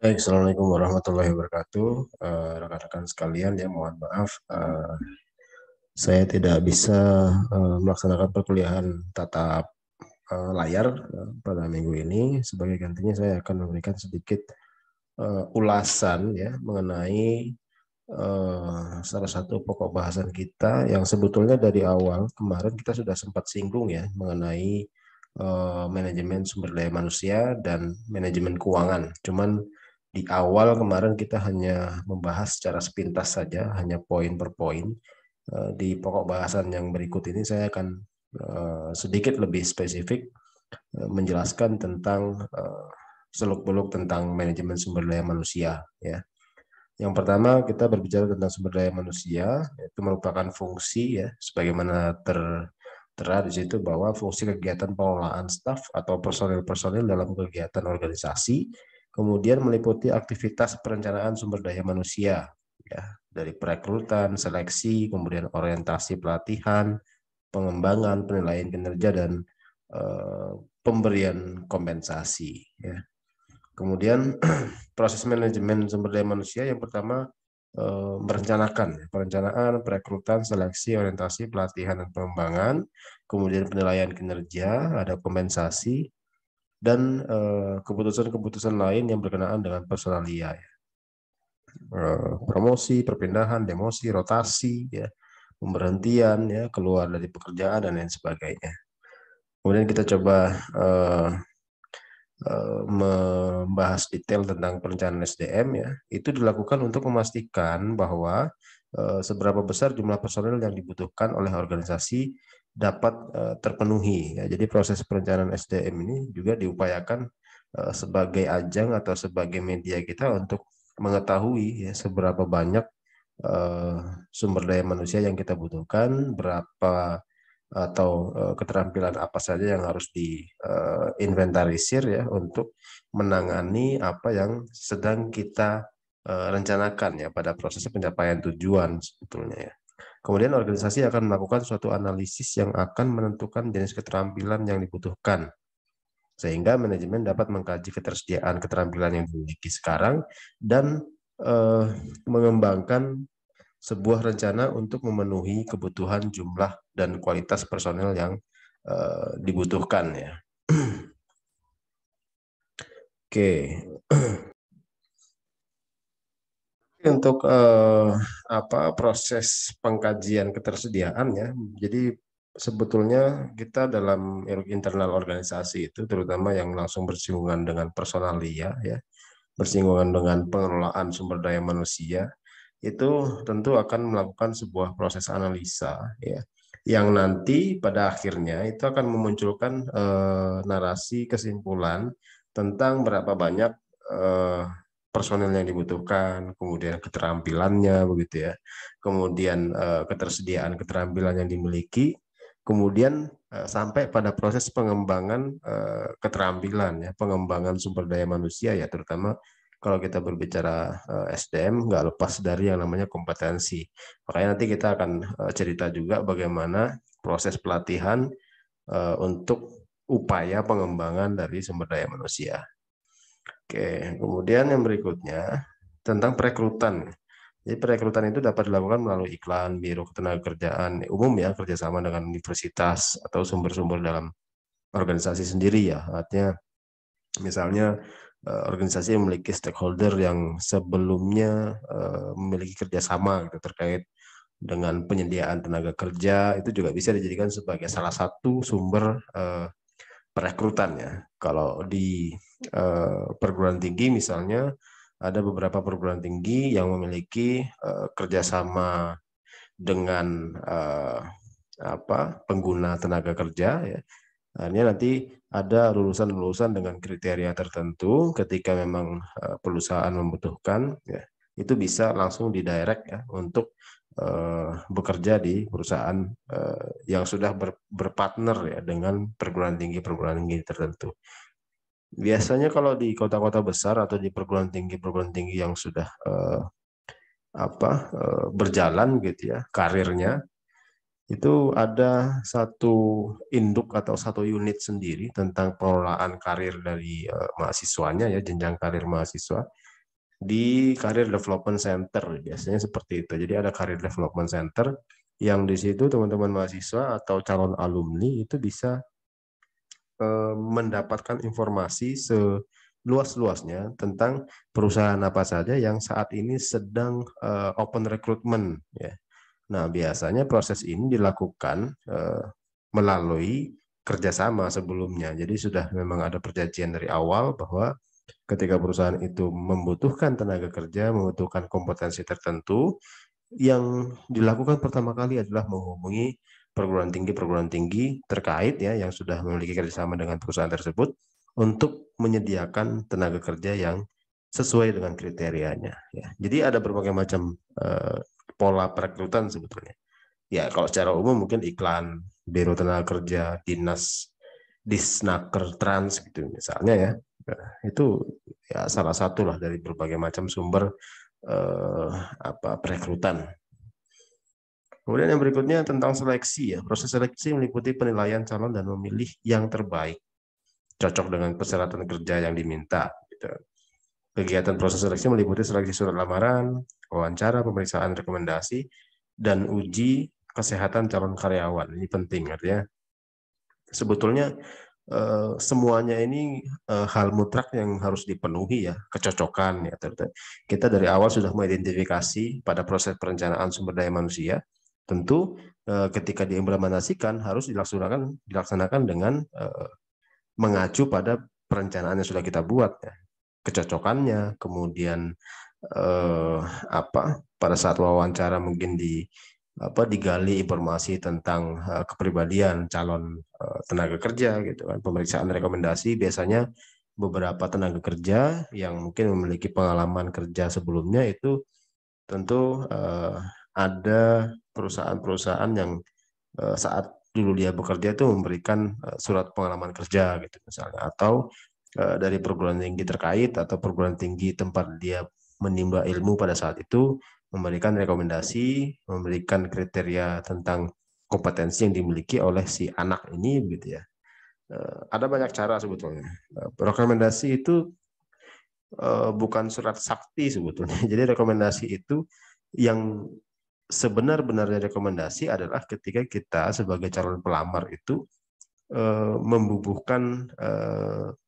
Baik, Assalamualaikum warahmatullahi wabarakatuh. Rekan-rekan sekalian, ya mohon maaf, saya tidak bisa melaksanakan perkuliahan tatap layar pada minggu ini. Sebagai gantinya saya akan memberikan sedikit ulasan ya mengenai salah satu pokok bahasan kita yang sebetulnya dari awal kemarin kita sudah sempat singgung ya mengenai manajemen sumber daya manusia dan manajemen keuangan. Cuman di awal kemarin kita hanya membahas secara sepintas saja, hanya poin per poin. Di pokok bahasan yang berikut ini saya akan sedikit lebih spesifik menjelaskan tentang seluk-beluk tentang manajemen sumber daya manusia ya. Yang pertama kita berbicara tentang sumber daya manusia, itu merupakan fungsi ya, sebagaimana tertera di situ bahwa fungsi kegiatan pengelolaan staf atau personil-personil dalam kegiatan organisasi, kemudian meliputi aktivitas perencanaan sumber daya manusia, ya, dari perekrutan, seleksi, kemudian orientasi pelatihan, pengembangan, penilaian kinerja dan pemberian kompensasi. Ya. Kemudian proses manajemen sumber daya manusia yang pertama merencanakan perencanaan, perekrutan, seleksi, orientasi, pelatihan dan pengembangan, kemudian penilaian kinerja, ada kompensasi dan keputusan-keputusan lain yang berkenaan dengan personalia, ya. Promosi, perpindahan, demosi, rotasi, ya, pemberhentian, ya, keluar dari pekerjaan dan lain sebagainya. Kemudian kita coba membahas detail tentang perencanaan SDM ya, itu dilakukan untuk memastikan bahwa seberapa besar jumlah personel yang dibutuhkan oleh organisasi dapat terpenuhi ya. Jadi proses perencanaan SDM ini juga diupayakan sebagai ajang atau sebagai media kita untuk mengetahui ya seberapa banyak sumber daya manusia yang kita butuhkan, berapa atau keterampilan apa saja yang harus diinventarisir ya untuk menangani apa yang sedang kita rencanakan ya pada proses pencapaian tujuan sebetulnya ya. Kemudian organisasi akan melakukan suatu analisis yang akan menentukan jenis keterampilan yang dibutuhkan sehingga manajemen dapat mengkaji ketersediaan keterampilan yang dimiliki sekarang dan mengembangkan sebuah rencana untuk memenuhi kebutuhan jumlah dan kualitas personel yang dibutuhkan ya. Oke. Untuk proses pengkajian ketersediaan ya. Jadi sebetulnya kita dalam internal organisasi itu terutama yang langsung bersinggungan dengan personalia ya, bersinggungan dengan pengelolaan sumber daya manusia itu tentu akan melakukan sebuah proses analisa ya yang nanti pada akhirnya itu akan memunculkan narasi kesimpulan tentang berapa banyak personel yang dibutuhkan, kemudian keterampilannya begitu ya, kemudian ketersediaan keterampilan yang dimiliki, kemudian sampai pada proses pengembangan keterampilan ya, pengembangan sumber daya manusia ya, terutama kalau kita berbicara SDM nggak lepas dari yang namanya kompetensi. Makanya nanti kita akan cerita juga bagaimana proses pelatihan untuk upaya pengembangan dari sumber daya manusia. Oke, kemudian yang berikutnya tentang perekrutan. Jadi perekrutan itu dapat dilakukan melalui iklan, biro ketenagakerjaan umum ya, kerjasama dengan universitas atau sumber-sumber dalam organisasi sendiri ya. Artinya misalnya organisasi yang memiliki stakeholder yang sebelumnya memiliki kerjasama gitu, terkait dengan penyediaan tenaga kerja, itu juga bisa dijadikan sebagai salah satu sumber perekrutan ya. Kalau di perguruan tinggi misalnya ada beberapa perguruan tinggi yang memiliki kerjasama dengan pengguna tenaga kerja ya. Ini nanti ada lulusan-lulusan dengan kriteria tertentu ketika memang perusahaan membutuhkan ya, itu bisa langsung didirect ya untuk bekerja di perusahaan yang sudah berpartner ya dengan perguruan tinggi tertentu. Biasanya kalau di kota-kota besar atau di perguruan tinggi yang sudah berjalan gitu ya karirnya, itu ada satu induk atau satu unit sendiri tentang pengelolaan karir dari mahasiswanya ya, jenjang karir mahasiswa. di Career Development Center, biasanya seperti itu. Jadi ada Career Development Center yang di situ teman-teman mahasiswa atau calon alumni itu bisa mendapatkan informasi seluas-luasnya tentang perusahaan apa saja yang saat ini sedang open recruitment, ya. Nah, biasanya proses ini dilakukan melalui kerjasama sebelumnya. Jadi sudah memang ada perjanjian dari awal bahwa ketika perusahaan itu membutuhkan tenaga kerja, membutuhkan kompetensi tertentu, yang dilakukan pertama kali adalah menghubungi perguruan tinggi terkait, ya, yang sudah memiliki kerjasama dengan perusahaan tersebut untuk menyediakan tenaga kerja yang sesuai dengan kriterianya, ya. Jadi ada berbagai macam pola perekrutan sebetulnya. Ya, kalau secara umum mungkin iklan Biro Tenaga Kerja, Dinas Disnaker Trans gitu misalnya, ya. Nah, itu ya salah satu lah dari berbagai macam sumber perekrutan. Kemudian yang berikutnya tentang seleksi, ya. Proses seleksi meliputi penilaian calon dan memilih yang terbaik, cocok dengan persyaratan kerja yang diminta, gitu. Kegiatan proses seleksi meliputi seleksi surat lamaran, wawancara, pemeriksaan rekomendasi, dan uji kesehatan calon karyawan. Ini penting, artinya sebetulnya semuanya ini hal mutlak yang harus dipenuhi, ya, kecocokan, ya. Kita dari awal sudah mengidentifikasi pada proses perencanaan sumber daya manusia. Tentu ketika diimplementasikan harus dilaksanakan dengan mengacu pada perencanaan yang sudah kita buat, ya. Kecocokannya, kemudian pada saat wawancara mungkin digali informasi tentang kepribadian calon tenaga kerja, gitu kan. Pemeriksaan rekomendasi, biasanya beberapa tenaga kerja yang mungkin memiliki pengalaman kerja sebelumnya itu tentu ada perusahaan-perusahaan yang saat dulu dia bekerja itu memberikan surat pengalaman kerja, gitu misalnya, atau dari perguruan tinggi terkait atau perguruan tinggi tempat dia menimba ilmu pada saat itu memberikan rekomendasi, memberikan kriteria tentang kompetensi yang dimiliki oleh si anak ini, gitu, ya. Ada banyak cara sebetulnya. Rekomendasi itu bukan surat sakti sebetulnya. Jadi rekomendasi itu, yang sebenar-benarnya rekomendasi adalah ketika kita sebagai calon pelamar itu membubuhkan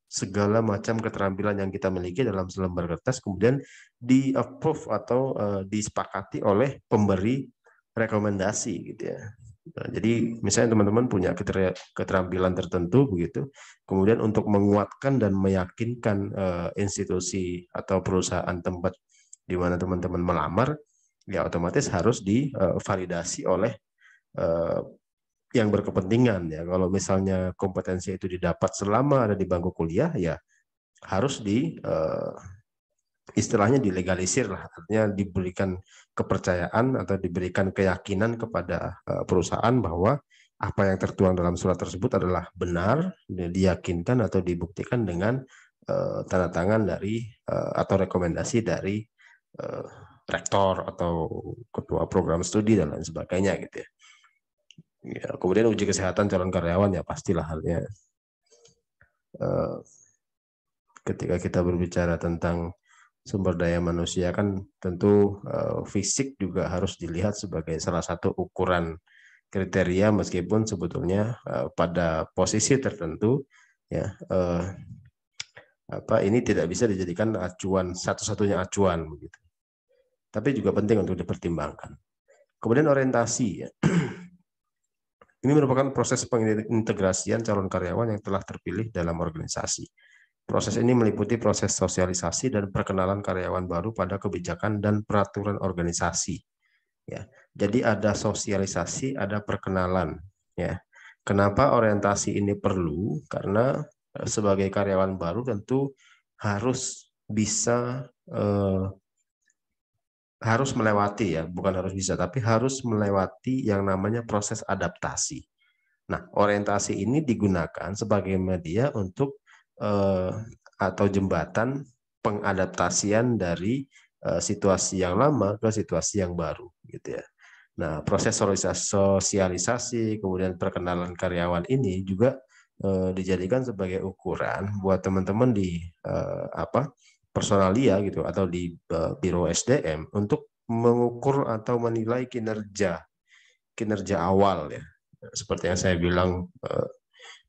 segala macam keterampilan yang kita miliki dalam selembar kertas, kemudian di-approve atau disepakati oleh pemberi rekomendasi, gitu, ya. Nah, jadi misalnya teman-teman punya keterampilan tertentu begitu, kemudian untuk menguatkan dan meyakinkan institusi atau perusahaan tempat di mana teman-teman melamar, ya otomatis harus divalidasi oleh yang berkepentingan, ya. Kalau misalnya kompetensi itu didapat selama ada di bangku kuliah, ya harus istilahnya dilegalisir lah, artinya diberikan kepercayaan atau diberikan keyakinan kepada perusahaan bahwa apa yang tertuang dalam surat tersebut adalah benar, diyakinkan atau dibuktikan dengan tanda tangan dari atau rekomendasi dari rektor atau ketua program studi dan lain sebagainya, gitu, ya. Ya, kemudian uji kesehatan calon karyawan, ya pastilah halnya ketika kita berbicara tentang sumber daya manusia kan tentu fisik juga harus dilihat sebagai salah satu ukuran kriteria, meskipun sebetulnya pada posisi tertentu, ya, ini tidak bisa dijadikan acuan, satu-satunya acuan begitu. Tapi juga penting untuk dipertimbangkan. Kemudian orientasi, ya. Ini merupakan proses pengintegrasian calon karyawan yang telah terpilih dalam organisasi. Proses ini meliputi proses sosialisasi dan perkenalan karyawan baru pada kebijakan dan peraturan organisasi, ya. Jadi ada sosialisasi, ada perkenalan, ya. Kenapa orientasi ini perlu? Karena sebagai karyawan baru tentu harus bisa harus melewati, ya, bukan harus bisa, tapi harus melewati yang namanya proses adaptasi. Nah, orientasi ini digunakan sebagai media untuk atau jembatan pengadaptasian dari situasi yang lama ke situasi yang baru, gitu, ya. Nah, proses sosialisasi kemudian perkenalan karyawan ini juga dijadikan sebagai ukuran buat teman-teman di personalia gitu atau di Biro SDM untuk mengukur atau menilai kinerja awal ya. Seperti yang saya bilang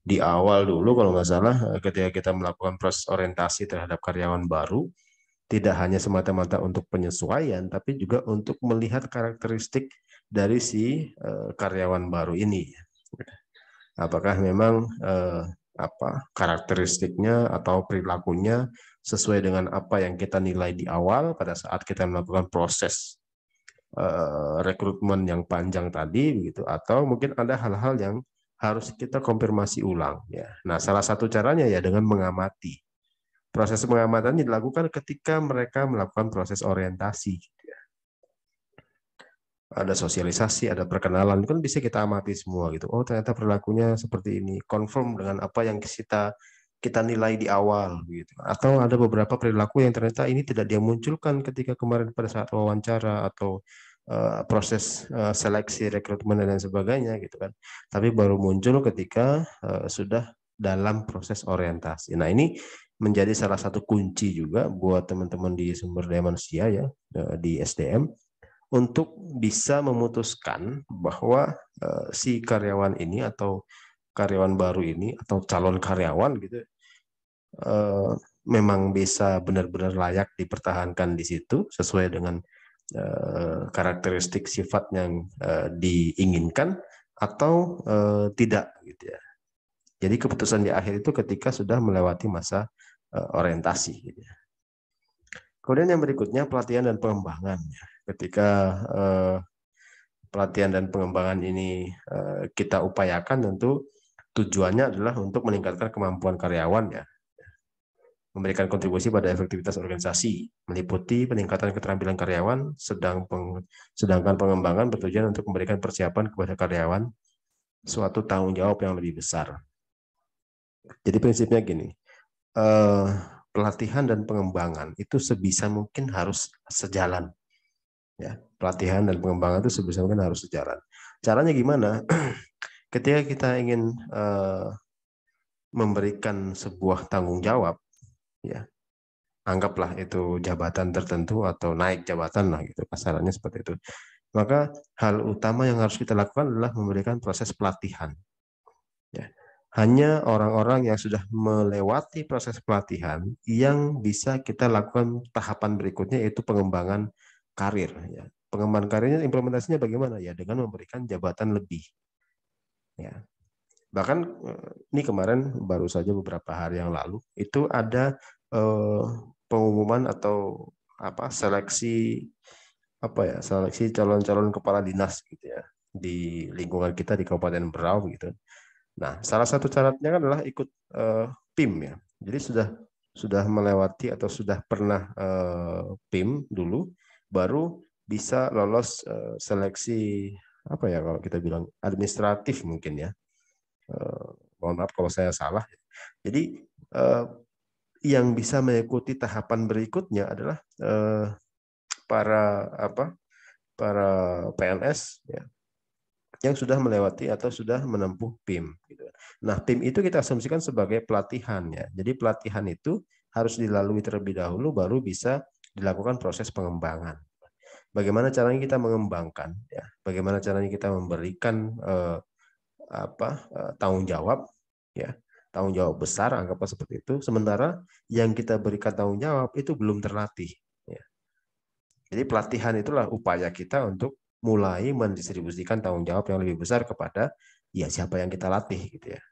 di awal dulu kalau nggak salah ketika kita melakukan proses orientasi terhadap karyawan baru, tidak hanya semata-mata untuk penyesuaian, tapi juga untuk melihat karakteristik dari si karyawan baru ini. Apakah memang karakteristiknya atau perilakunya sesuai dengan apa yang kita nilai di awal pada saat kita melakukan proses rekrutmen yang panjang tadi, gitu, atau mungkin ada hal-hal yang harus kita konfirmasi ulang ya. Nah, salah satu caranya ya dengan mengamati. Proses pengamatan dilakukan ketika mereka melakukan proses orientasi. Ada sosialisasi, ada perkenalan, kan bisa kita amati semua gitu. Oh, ternyata perilakunya seperti ini, confirm dengan apa yang kita nilai di awal gitu. Atau ada beberapa perilaku yang ternyata ini tidak dia munculkan ketika kemarin pada saat wawancara atau proses seleksi rekrutmen dan sebagainya gitu kan. Tapi baru muncul ketika sudah dalam proses orientasi. Nah, ini menjadi salah satu kunci juga buat teman-teman di sumber daya manusia ya, di SDM, untuk bisa memutuskan bahwa si karyawan ini atau karyawan baru ini atau calon karyawan gitu memang bisa benar-benar layak dipertahankan di situ sesuai dengan karakteristik sifat yang diinginkan atau tidak gitu ya. Jadi keputusan di akhir itu ketika sudah melewati masa orientasi gitu ya. Kemudian yang berikutnya pelatihan dan pengembangan. Ketika pelatihan dan pengembangan ini kita upayakan, tentu tujuannya adalah untuk meningkatkan kemampuan karyawan ya, memberikan kontribusi pada efektivitas organisasi, meliputi peningkatan keterampilan karyawan, sedangkan pengembangan bertujuan untuk memberikan persiapan kepada karyawan suatu tanggung jawab yang lebih besar. Jadi prinsipnya gini, pelatihan dan pengembangan itu sebisa mungkin harus sejalan. Ya, pelatihan dan pengembangan itu sebisa mungkin harus sejalan. Caranya gimana? Ketika kita ingin memberikan sebuah tanggung jawab, ya, anggaplah itu jabatan tertentu atau naik jabatan lah gitu, kasarannya seperti itu. Maka hal utama yang harus kita lakukan adalah memberikan proses pelatihan. Ya. Hanya orang-orang yang sudah melewati proses pelatihan yang bisa kita lakukan tahapan berikutnya, yaitu pengembangan karir. Ya. Pengembangan karirnya implementasinya bagaimana? Ya dengan memberikan jabatan lebih. Ya. Bahkan ini kemarin baru saja beberapa hari yang lalu itu ada pengumuman atau seleksi seleksi calon-calon kepala dinas gitu ya di lingkungan kita di Kabupaten Berau gitu. Nah, salah satu syaratnya kan adalah ikut PIM ya. Jadi sudah melewati atau sudah pernah PIM dulu, baru bisa lolos seleksi kalau kita bilang administratif mungkin ya. Mohon maaf kalau saya salah. Jadi yang bisa mengikuti tahapan berikutnya adalah para PNS ya, yang sudah melewati atau sudah menempuh PIM. Nah, PIM itu kita asumsikan sebagai pelatihan ya. Jadi pelatihan itu harus dilalui terlebih dahulu, baru bisa dilakukan proses pengembangan. Bagaimana caranya kita mengembangkan? Ya, bagaimana caranya kita memberikan tanggung jawab? Ya, tanggung jawab besar, anggaplah seperti itu. Sementara yang kita berikan tanggung jawab itu belum terlatih. Ya. Jadi pelatihan itulah upaya kita untuk mulai mendistribusikan tanggung jawab yang lebih besar kepada ya siapa yang kita latih gitu ya.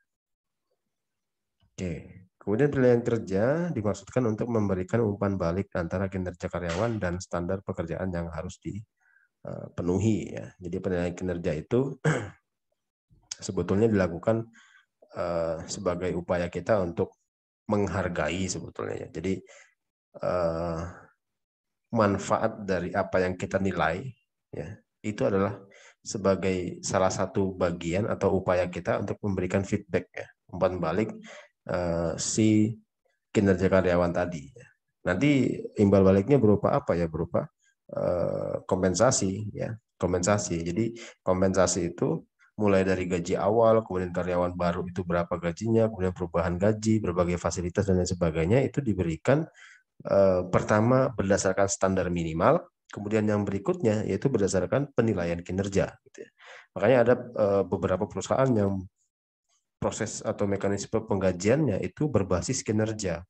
Oke. Kemudian penilaian kerja dimaksudkan untuk memberikan umpan balik antara kinerja karyawan dan standar pekerjaan yang harus dipenuhi ya. Jadi penilaian kinerja itu sebetulnya dilakukan sebagai upaya kita untuk menghargai sebetulnya ya. Jadi manfaat dari apa yang kita nilai ya, itu adalah sebagai salah satu bagian atau upaya kita untuk memberikan feedback ya, umpan balik si kinerja karyawan tadi. Nanti imbal baliknya berupa apa ya? Berupa kompensasi ya, kompensasi. Jadi kompensasi itu mulai dari gaji awal, kemudian karyawan baru itu berapa gajinya, kemudian perubahan gaji, berbagai fasilitas dan lain sebagainya itu diberikan Pertama berdasarkan standar minimal, kemudian yang berikutnya yaitu berdasarkan penilaian kinerja. Gitu ya. Makanya ada beberapa perusahaan yang proses atau mekanisme penggajiannya itu berbasis kinerja.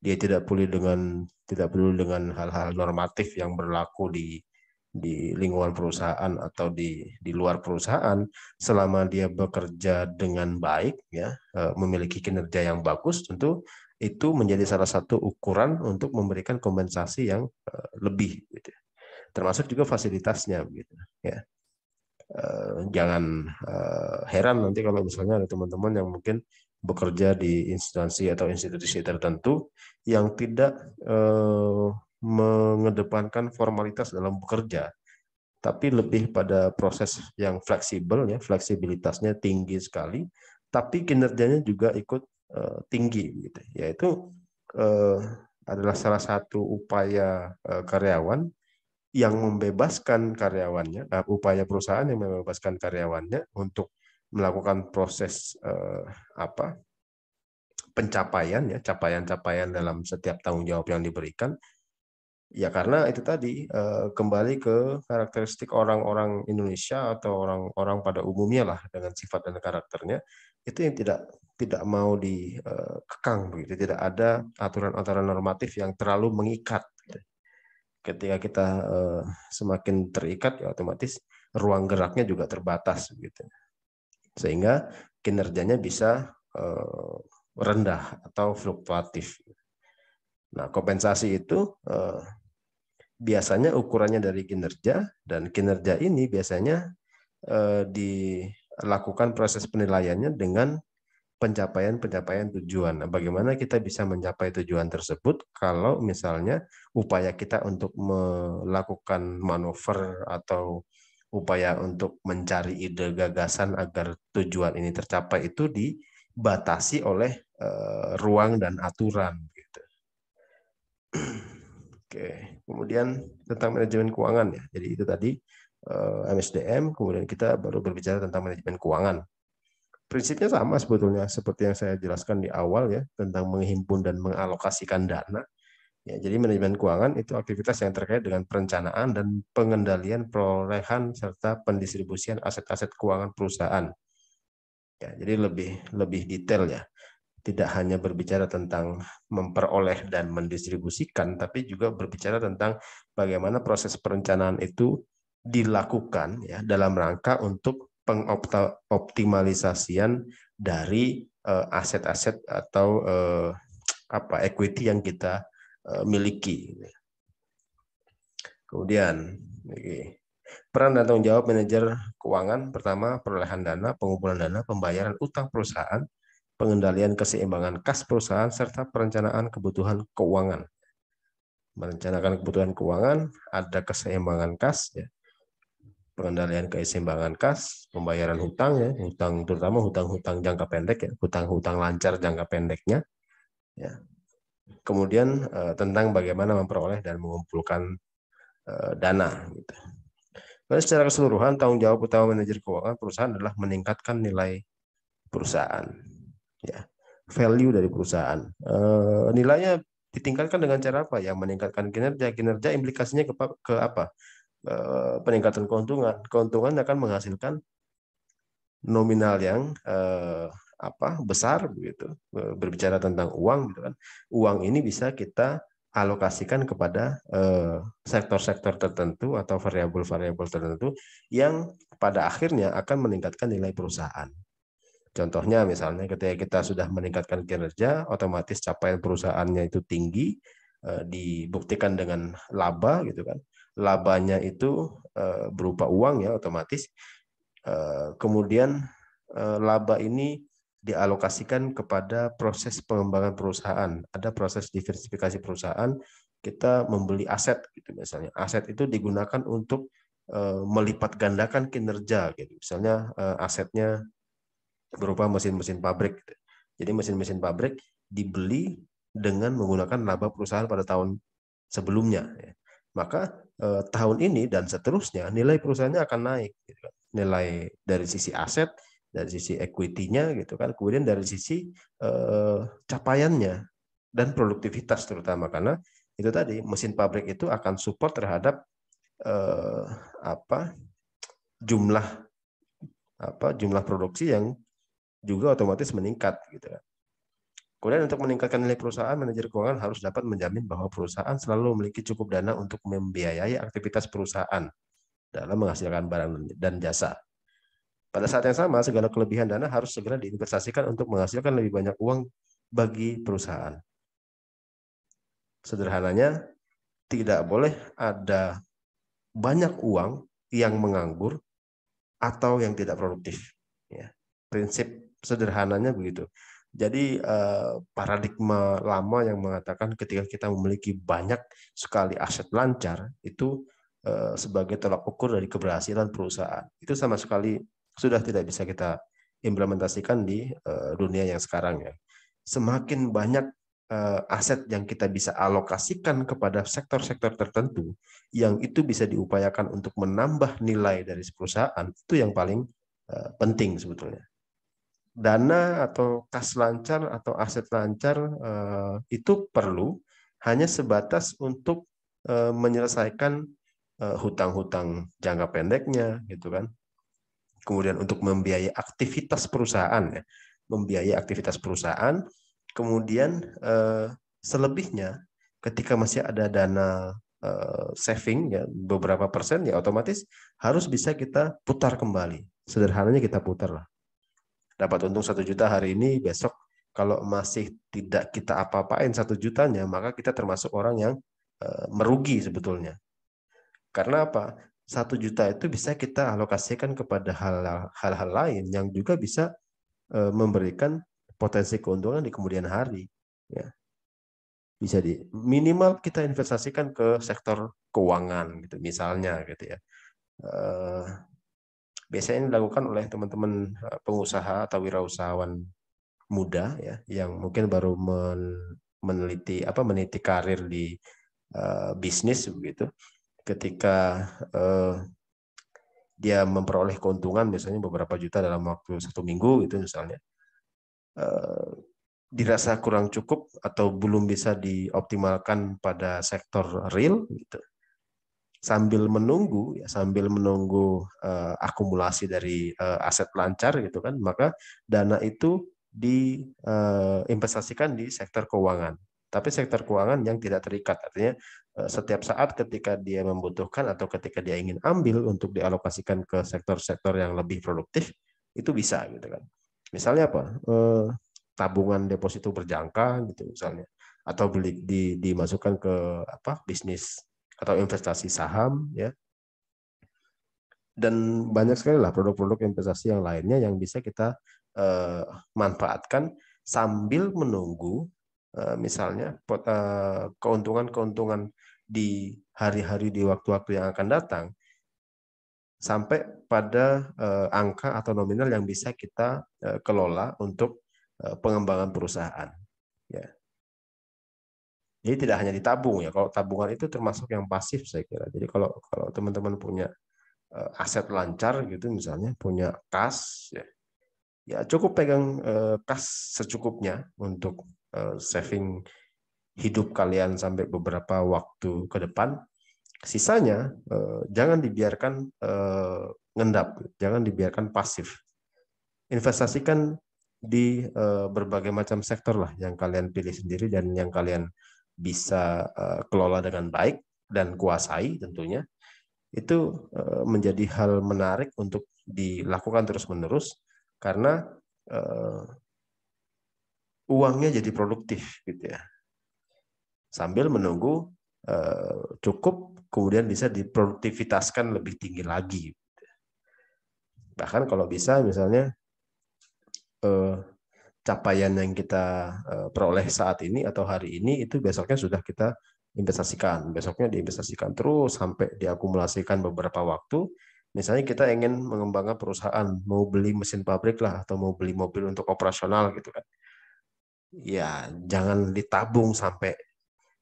Dia tidak peduli dengan hal-hal normatif yang berlaku di lingkungan perusahaan atau di luar perusahaan, selama dia bekerja dengan baik ya, memiliki kinerja yang bagus, tentu itu menjadi salah satu ukuran untuk memberikan kompensasi yang lebih gitu. Termasuk juga fasilitasnya gitu ya. Jangan heran nanti kalau misalnya ada teman-teman yang mungkin bekerja di instansi atau institusi tertentu yang tidak mengedepankan formalitas dalam bekerja, tapi lebih pada proses yang fleksibel ya, fleksibilitasnya tinggi sekali, tapi kinerjanya juga ikut tinggi gitu. Yaitu adalah salah satu upaya karyawan yang membebaskan karyawannya, upaya perusahaan yang membebaskan karyawannya untuk melakukan proses pencapaian ya, capaian-capaian dalam setiap tanggung jawab yang diberikan. Ya karena itu tadi kembali ke karakteristik orang-orang Indonesia atau orang-orang pada umumnya lah dengan sifat dan karakternya itu yang tidak mau dikekang begitu, tidak ada aturan-aturan normatif yang terlalu mengikat. Ketika kita semakin terikat ya otomatis ruang geraknya juga terbatas gitu. Sehingga kinerjanya bisa rendah atau fluktuatif. Nah, kompensasi itu biasanya ukurannya dari kinerja, dan kinerja ini biasanya dilakukan proses penilaiannya dengan pencapaian tujuan. Nah, bagaimana kita bisa mencapai tujuan tersebut kalau misalnya upaya kita untuk melakukan manuver atau upaya untuk mencari ide gagasan agar tujuan ini tercapai itu dibatasi oleh ruang dan aturan gitu. Oke, kemudian tentang manajemen keuangan ya. Jadi itu tadi MSDM, kemudian kita baru berbicara tentang manajemen keuangan. Prinsipnya sama sebetulnya seperti yang saya jelaskan di awal ya, tentang menghimpun dan mengalokasikan dana. Ya, jadi manajemen keuangan itu aktivitas yang terkait dengan perencanaan dan pengendalian perolehan serta pendistribusian aset-aset keuangan perusahaan. Ya, jadi lebih detail ya. Tidak hanya berbicara tentang memperoleh dan mendistribusikan, tapi juga berbicara tentang bagaimana proses perencanaan itu dilakukan ya dalam rangka untuk pengoptimalisasian dari aset-aset atau equity yang kita miliki. Kemudian peran dan tanggung jawab manajer keuangan: pertama, perolehan dana, pengumpulan dana, pembayaran utang perusahaan, pengendalian keseimbangan kas perusahaan, serta perencanaan kebutuhan keuangan. Merencanakan kebutuhan keuangan, ada keseimbangan kas, ya. Pengendalian keseimbangan kas, pembayaran hutang, ya, hutang terutama hutang-hutang jangka pendek, ya, hutang-hutang lancar jangka pendeknya, ya. Kemudian tentang bagaimana memperoleh dan mengumpulkan dana. Gitu. Jadi secara keseluruhan tanggung jawab utama manajer keuangan perusahaan adalah meningkatkan nilai perusahaan, ya, value dari perusahaan. Nilainya ditingkatkan dengan cara apa? Ya, meningkatkan kinerja. Kinerja implikasinya ke apa? Peningkatan keuntungan. Keuntungan akan menghasilkan nominal yang besar begitu. Berbicara tentang uang gitu kan. Uang ini bisa kita alokasikan kepada sektor-sektor tertentu atau variabel-variabel tertentu yang pada akhirnya akan meningkatkan nilai perusahaan. Contohnya misalnya ketika kita sudah meningkatkan kinerja, otomatis capaian perusahaannya itu tinggi, dibuktikan dengan laba gitu kan. Labanya itu berupa uang ya otomatis. Kemudian laba ini dialokasikan kepada proses pengembangan perusahaan. Ada proses diversifikasi perusahaan, kita membeli aset gitu misalnya. Aset itu digunakan untuk melipat gandakan kinerja gitu. Misalnya asetnya berupa mesin-mesin pabrik. Jadi mesin-mesin pabrik dibeli dengan menggunakan laba perusahaan pada tahun sebelumnya. Maka tahun ini dan seterusnya nilai perusahaannya akan naik. Nilai dari sisi aset, dari sisi equity-nya gitu kan, kemudian dari sisi capaiannya. dan produktivitas terutama, karena itu tadi mesin pabrik itu akan support terhadap jumlah produksi yang juga otomatis meningkat gitu kan. Kemudian untuk meningkatkan nilai perusahaan, manajer keuangan harus dapat menjamin bahwa perusahaan selalu memiliki cukup dana untuk membiayai aktivitas perusahaan dalam menghasilkan barang dan jasa. Pada saat yang sama, segala kelebihan dana harus segera diinvestasikan untuk menghasilkan lebih banyak uang bagi perusahaan. Sederhananya, tidak boleh ada banyak uang yang menganggur atau yang tidak produktif. Ya. Prinsip sederhananya begitu. Jadi paradigma lama yang mengatakan ketika kita memiliki banyak sekali aset lancar, itu sebagai tolak ukur dari keberhasilan perusahaan. Itu sama sekali sudah tidak bisa kita implementasikan di dunia yang sekarang ya. Semakin banyak aset yang kita bisa alokasikan kepada sektor-sektor tertentu yang itu bisa diupayakan untuk menambah nilai dari perusahaan, itu yang paling penting sebetulnya. Dana atau kas lancar atau aset lancar itu perlu hanya sebatas untuk menyelesaikan hutang-hutang jangka pendeknya gitu kan. Kemudian untuk membiayai aktivitas perusahaan ya, membiayai aktivitas perusahaan. Kemudian selebihnya ketika masih ada dana saving ya beberapa persen ya otomatis harus bisa kita putar kembali. Sederhananya kita putar lah. Dapat untung 1 juta hari ini, besok kalau masih tidak kita apa-apain 1 jutanya, maka kita termasuk orang yang merugi sebetulnya. Karena apa? 1 juta itu bisa kita alokasikan kepada hal-hal lain yang juga bisa memberikan potensi keuntungan di kemudian hari. Ya. Bisa minimal kita investasikan ke sektor keuangan gitu, misalnya gitu ya. Biasanya dilakukan oleh teman-teman pengusaha atau wirausahawan muda ya, yang mungkin baru meniti karir di bisnis begitu. Ketika dia memperoleh keuntungan misalnya beberapa juta dalam waktu 1 minggu gitu misalnya, dirasa kurang cukup atau belum bisa dioptimalkan pada sektor real gitu. Sambil menunggu akumulasi dari aset lancar gitu kan, maka dana itu diinvestasikan di sektor keuangan. Tapi sektor keuangan yang tidak terikat, artinya setiap saat ketika dia membutuhkan atau ketika dia ingin ambil untuk dialokasikan ke sektor-sektor yang lebih produktif, itu bisa gitu kan. Misalnya apa? Tabungan deposito berjangka gitu misalnya, atau dimasukkan ke bisnis atau investasi saham ya, dan banyak sekali lah produk-produk investasi yang lainnya yang bisa kita manfaatkan sambil menunggu misalnya keuntungan-keuntungan di hari-hari di waktu-waktu yang akan datang sampai pada angka atau nominal yang bisa kita kelola untuk pengembangan perusahaan ya. Jadi tidak hanya ditabung ya. Kalau tabungan itu termasuk yang pasif saya kira. Jadi kalau teman-teman punya aset lancar gitu misalnya, punya kas ya cukup pegang kas secukupnya untuk saving hidup kalian sampai beberapa waktu ke depan. Sisanya jangan dibiarkan ngendap, jangan dibiarkan pasif. Investasikan di berbagai macam sektor lah yang kalian pilih sendiri dan yang kalian bisa kelola dengan baik dan kuasai tentunya. Itu menjadi hal menarik untuk dilakukan terus-menerus karena uangnya jadi produktif gitu ya. Sambil menunggu cukup kemudian bisa diproduktivitaskan lebih tinggi lagi. Bahkan kalau bisa misalnya capaian yang kita peroleh saat ini atau hari ini itu besoknya sudah kita investasikan, besoknya diinvestasikan terus sampai diakumulasikan beberapa waktu. Misalnya kita ingin mengembangkan perusahaan, mau beli mesin pabrik lah atau mau beli mobil untuk operasional gitu kan. Ya, jangan ditabung sampai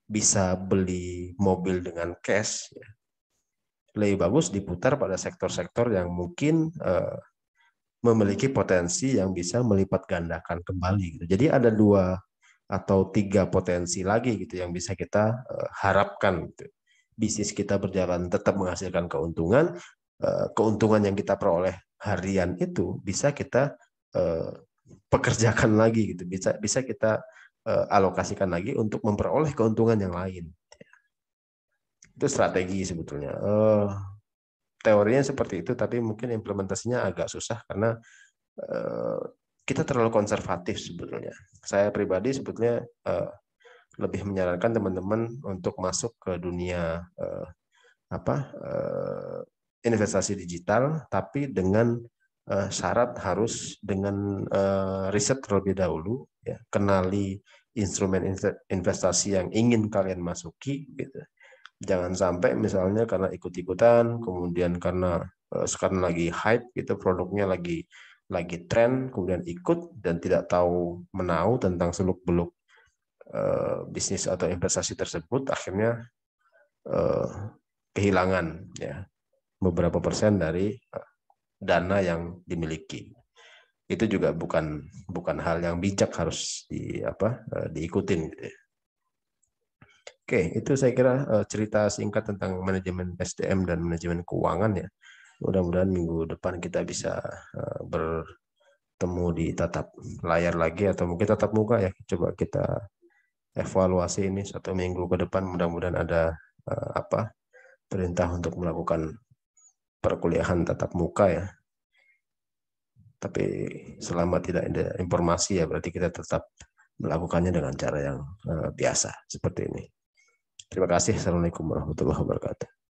bisa beli mobil dengan cash. Lebih bagus diputar pada sektor-sektor yang mungkin memiliki potensi yang bisa melipat gandakan kembali. Jadi ada dua atau 3 potensi lagi gitu yang bisa kita harapkan gitu. Bisnis kita berjalan tetap menghasilkan keuntungan, keuntungan yang kita peroleh harian itu bisa kita pekerjakan lagi gitu, bisa kita alokasikan lagi untuk memperoleh keuntungan yang lain. Itu strategi sebetulnya. Teorinya seperti itu, tapi mungkin implementasinya agak susah karena kita terlalu konservatif sebetulnya. Saya pribadi sebetulnya lebih menyarankan teman-teman untuk masuk ke dunia investasi digital, tapi dengan syarat harus dengan riset terlebih dahulu, ya, kenali instrumen investasi yang ingin kalian masuki, gitu. Jangan sampai misalnya karena ikut-ikutan, kemudian karena sekarang lagi hype, gitu, produknya lagi tren, kemudian ikut dan tidak tahu menahu tentang seluk-beluk bisnis atau investasi tersebut, akhirnya kehilangan ya beberapa persen dari dana yang dimiliki. Itu juga bukan hal yang bijak, harus diikutin gitu ya. Oke, itu saya kira cerita singkat tentang manajemen SDM dan manajemen keuangan ya. Mudah-mudahan minggu depan kita bisa bertemu di tatap layar lagi atau mungkin tatap muka ya. Coba kita evaluasi ini 1 minggu ke depan, mudah-mudahan ada perintah untuk melakukan perkuliahan tatap muka ya. Tapi selama tidak ada informasi ya berarti kita tetap melakukannya dengan cara yang biasa seperti ini. Terima kasih. Assalamualaikum warahmatullahi wabarakatuh.